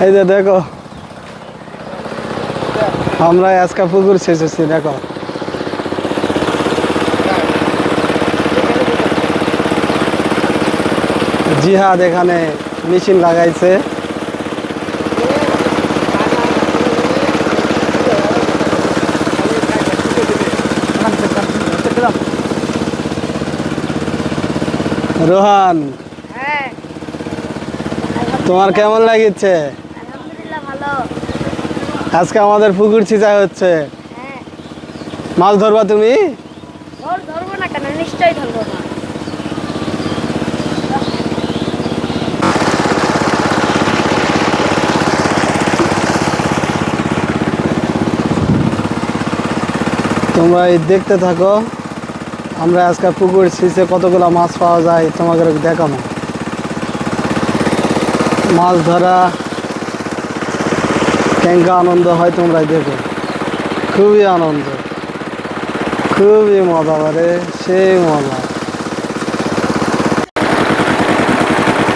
এই যে দেখো আমরা আজকে পুকুর ছেঁচেছি দেখো। জিহাদ এখানে মেশিন লাগাইছে। রোহান, তোমার কেমন লাগছে? আজকে আমাদের পুকুর ছিঁচা হচ্ছে। মাছ ধরবা তুমি? ধরবো না কেন, নিশ্চয়ই ধরবো না। তোমরা দেখতে থাকো, আমরা আজকে পুকুর ছিঁচে কতগুলো মাছ পাওয়া যায় তোমাদের দেখাবো। মাছ ধরা কেঙ্কা আনন্দ হয় তোমরা দেখো, খুবই আনন্দ, খুবই মজা করে, সেই মজা।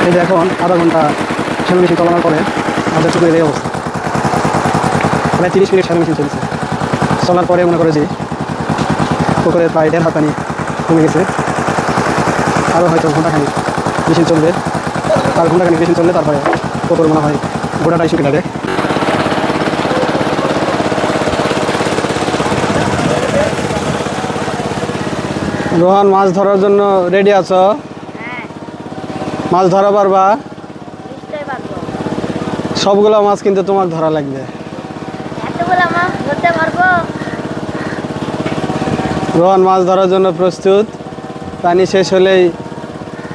এই দেখুন আধা ঘন্টা শ্যালো মেশিন চালানোর পরে আমাদের পুকুরের এই অবস্থা। প্রায় 30 মিনিট শ্যালো মেশিন চলছে। চলার পরে মনে করে যে পুকুরের প্রায় 1.5 হাত পানি কমে গেছে। আরও হয়তো ঘন্টাখানিক মেশিন চলবে, আর ঘন্টাখানিক মেশিন চললে তারপরে পুকুর মনে হয় গোটাটাই শুকিয়ে যাবে। রোহান, মাছ ধরার জন্য রেডি আছো? মাছ ধরা পারবা? সবগুলো মাছ কিন্তু তোমার ধরা লাগবে। রোহান মাছ ধরার জন্য প্রস্তুত। পানি শেষ হলেই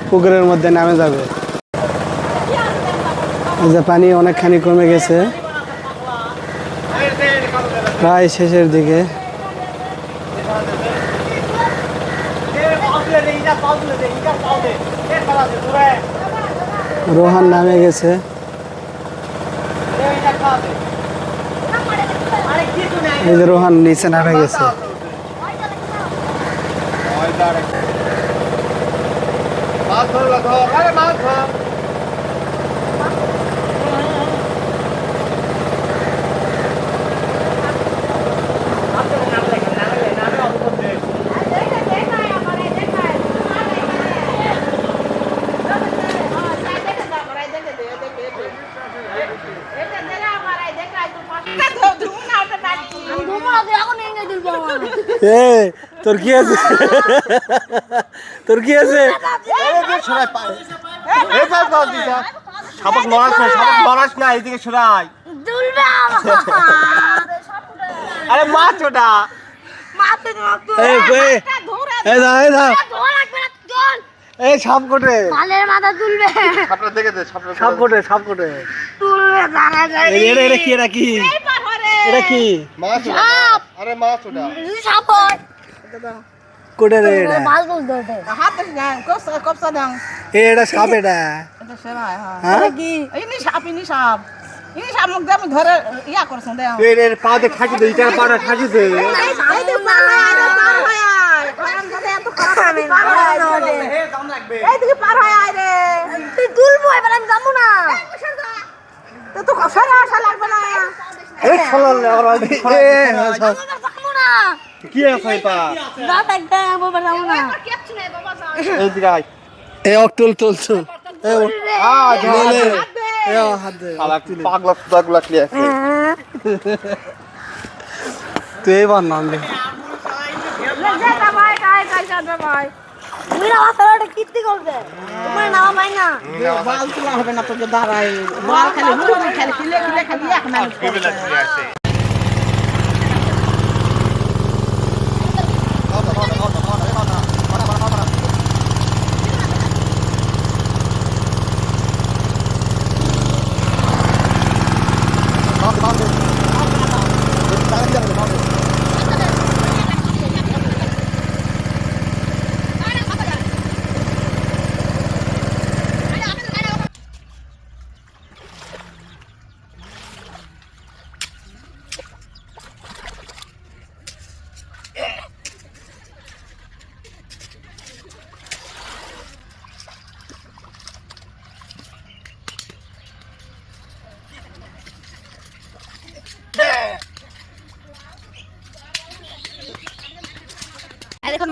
পুকুরের মধ্যে নামে যাবে। যে পানি অনেকখানি কমে গেছে, প্রায় শেষের দিকে। রোহান নামে গেছে। এই যে রোহান নিচে নামে গেছে। তোর কি আছে? তোর কি আছে? আরে মাছ ওটা এই সাপ কোটে, মাথা তুলবে, সাপ কোটে, সাপ কোটে তুলবে জানা যায়। এটা কি? এটা কি? এটা কি মাছ? আরে মাছ ওটা সাপ কোটে রে? এটা মাছ বলতে ওঠে। এটা সাপ। এটা পাতে থাকি দে, এটা পাড়া থাকি দে। কি আছে পা? এ অকটুল তুলছো। পাগলা সুদাগুলা কি আছে? তুই এবার নামবে। কীর্তি করবে তোমার নামা পাই না। বাল তোলা হবে না তোকে দাঁড়ায়, বাল খালি খালি এক মানুষ।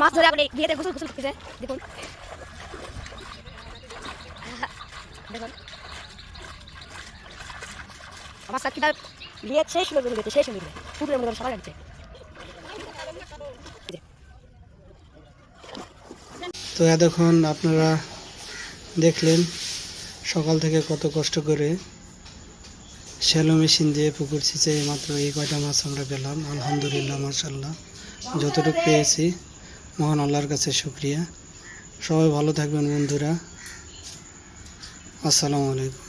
মাছ ধরে আপনি বিয়েতে গোসল গোসল করতেছে দেখুন দেখুন আমার সাথীটা বিয়ে শেষ হয়ে গেছে শেষ হয়ে গেছে পুকুরের মধ্যে সবাই যাচ্ছে তো এতক্ষণ আপনারা দেখলেন সকাল থেকে কত কষ্ট করে শ্যালো মেশিন দিয়ে পুকুর ছিঁচে মাত্র এই কয়টা মাছ আমরা পেলাম। আলহামদুলিল্লাহ, মাশাআল্লাহ, যতটুকু পেয়েছি মহান আল্লাহর কাছে শুকরিয়া। সবাই ভালো থাকবেন বন্ধুরা, আসসালামু আলাইকুম।